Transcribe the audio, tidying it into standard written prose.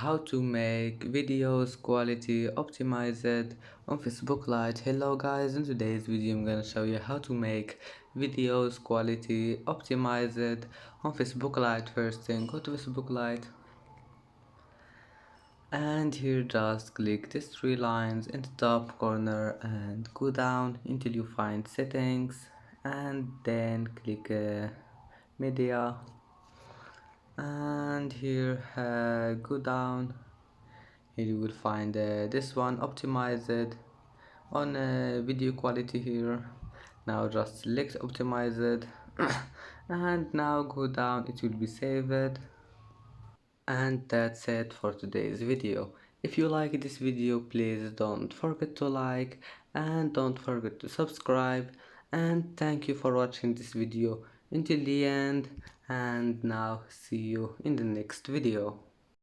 how to make videos quality optimized on Facebook Lite. Hello guys, in today's video I'm gonna show you how to make videos quality optimized on Facebook Lite. First thing, go to Facebook Lite and here just click these three lines in the top corner and go down until you find settings, and then click media, and here go down. Here you will find this one optimized on video quality here. Now just select optimized and now go down, it will be saved. And that's it for today's video. If you like this video, please don't forget to like and don't forget to subscribe, and thank you for watching this video until the end, and now see you in the next video.